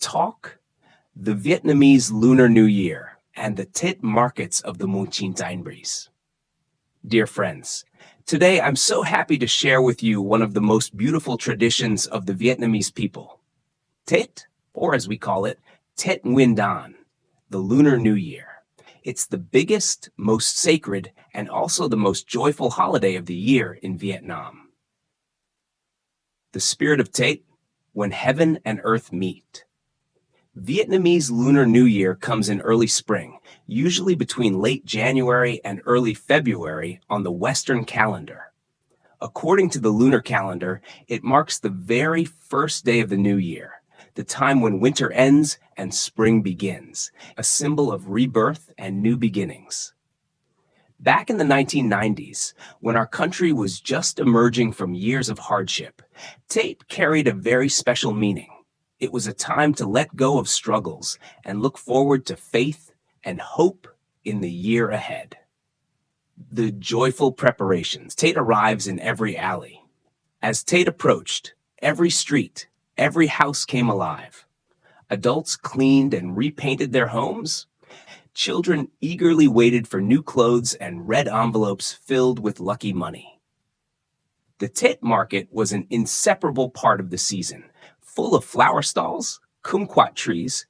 talk, the Vietnamese Lunar New Year, and the Tet markets of the Mung Chin Tain Breeze. Dear friends, today I'm so happy to share with you one of the most beautiful traditions of the Vietnamese people. Tet, or as we call it, Tet Nguyen Dan, the Lunar New Year. It's the biggest, most sacred, and also the most joyful holiday of the year in Vietnam. The spirit of Tet, when heaven and earth meet. Vietnamese Lunar New Year comes in early spring, usually between late January and early February on the Western calendar. According to the lunar calendar, it marks the very first day of the new year, the time when winter ends and spring begins, a symbol of rebirth and new beginnings. Back in the 1990s, when our country was just emerging from years of hardship, Tet carried a very special meaning. It was a time to let go of struggles and look forward to faith and hope in the year ahead. The joyful preparations. Tet arrives in every alley. As Tet approached, every street, every house came alive. Adults cleaned and repainted their homes. Children eagerly waited for new clothes and red envelopes filled with lucky money. The Tet market was an inseparable part of the season, full of flower stalls, kumquat trees,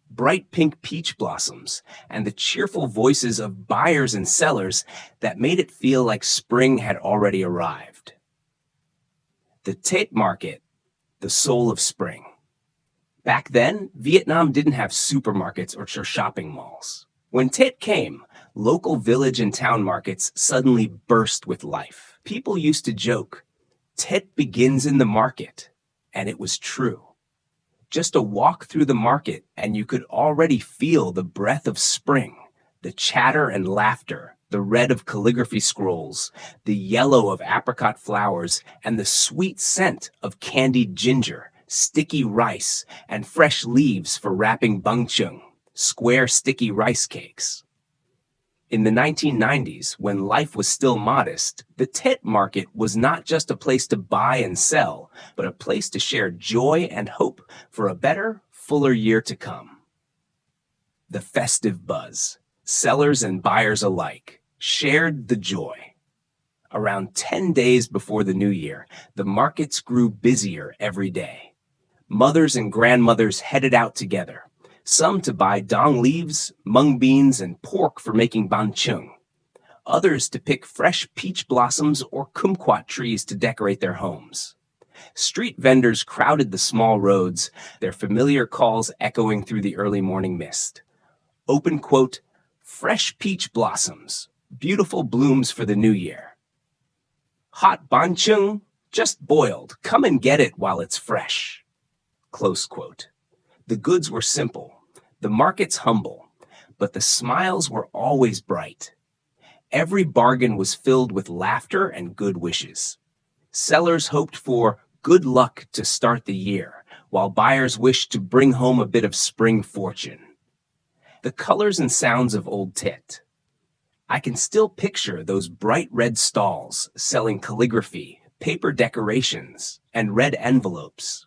bright pink peach blossoms, and the cheerful voices of buyers and sellers that made it feel like spring had already arrived. The Tet market, the soul of spring. Back then, Vietnam didn't have supermarkets or shopping malls. When Tet came, local village and town markets suddenly burst with life. People used to joke, "Tet begins in the market." And it was true. Just a walk through the market and you could already feel the breath of spring, the chatter and laughter, the red of calligraphy scrolls, the yellow of apricot flowers, and the sweet scent of candied ginger, sticky rice, and fresh leaves for wrapping bang chung, square sticky rice cakes. In the 1990s, when life was still modest, the Tet market was not just a place to buy and sell, but a place to share joy and hope for a better, fuller year to come. The festive buzz. Sellers and buyers alike shared the joy. Around 10 days before the new year, the markets grew busier every day. Mothers and grandmothers headed out together, some to buy dong leaves, mung beans, and pork for making banh chung. Others to pick fresh peach blossoms or kumquat trees to decorate their homes. Street vendors crowded the small roads, their familiar calls echoing through the early morning mist. Open quote, "Fresh peach blossoms, beautiful blooms for the new year." "Hot banh chung, just boiled, come and get it while it's fresh." Close quote. The goods were simple, the markets humble, but the smiles were always bright. Every bargain was filled with laughter and good wishes. Sellers hoped for good luck to start the year, while buyers wished to bring home a bit of spring fortune. The colors and sounds of Old Tet. I can still picture those bright red stalls selling calligraphy, paper decorations, and red envelopes.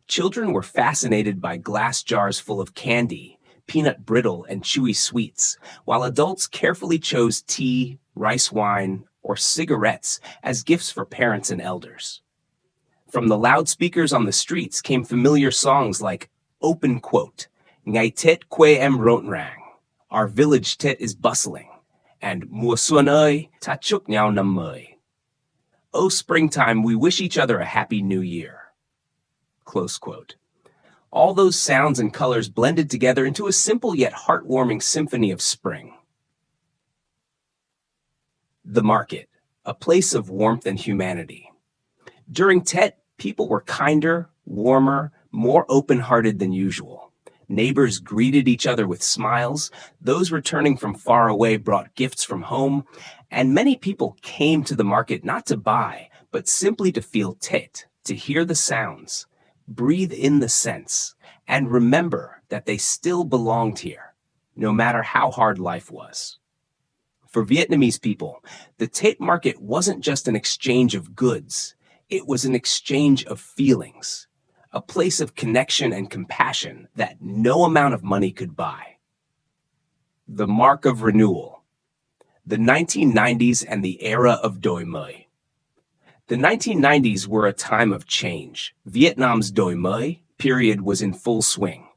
Children were fascinated by glass jars full of candy, peanut brittle, and chewy sweets, while adults carefully chose tea, rice wine, or cigarettes as gifts for parents and elders. From the loudspeakers on the streets came familiar songs like Open Quote, "Ngày Tet Que Em Rộn Ràng," "Our Village Tet is Bustling," and "Mùa Xuân ơi, ta chúc nhau năm mới." "Oh, springtime, we wish each other a happy new year." Close quote. All those sounds and colors blended together into a simple yet heartwarming symphony of spring. The market, a place of warmth and humanity. During Tet, people were kinder, warmer, more open-hearted than usual. Neighbors greeted each other with smiles, those returning from far away brought gifts from home, and many people came to the market not to buy, but simply to feel Tet, to hear the sounds, breathe in the scents, and remember that they still belonged here, no matter how hard life was. For Vietnamese people, the Tet market wasn't just an exchange of goods, it was an exchange of feelings, a place of connection and compassion that no amount of money could buy. The mark of renewal. The 1990s and the era of Doi Moi. The 1990s were a time of change. Vietnam's Doi Moi period was in full swing.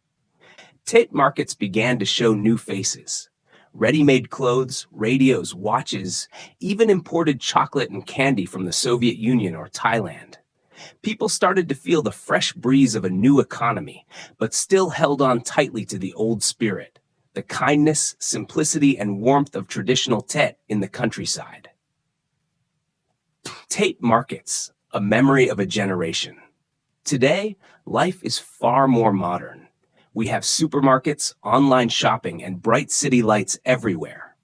Tet markets began to show new faces. Ready-made clothes, radios, watches, even imported chocolate and candy from the Soviet Union or Thailand. People started to feel the fresh breeze of a new economy, but still held on tightly to the old spirit, the kindness, simplicity, and warmth of traditional Tet in the countryside. Tet markets, a memory of a generation. Today, life is far more modern. We have supermarkets, online shopping, and bright city lights everywhere.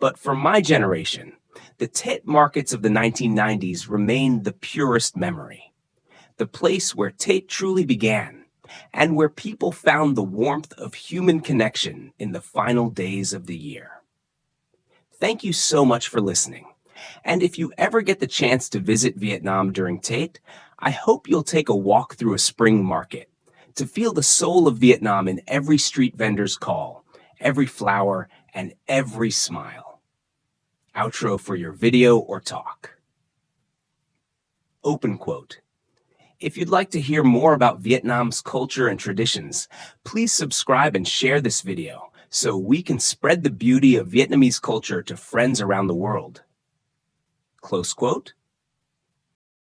But for my generation, the Tet markets of the 1990s remain the purest memory. The place where Tet truly began, and where people found the warmth of human connection in the final days of the year. Thank you so much for listening. And if you ever get the chance to visit Vietnam during Tet, I hope you'll take a walk through a spring market to feel the soul of Vietnam in every street vendor's call, every flower, and every smile. Outro for your video or talk. Open quote. If you'd like to hear more about Vietnam's culture and traditions, please subscribe and share this video so we can spread the beauty of Vietnamese culture to friends around the world. Close quote.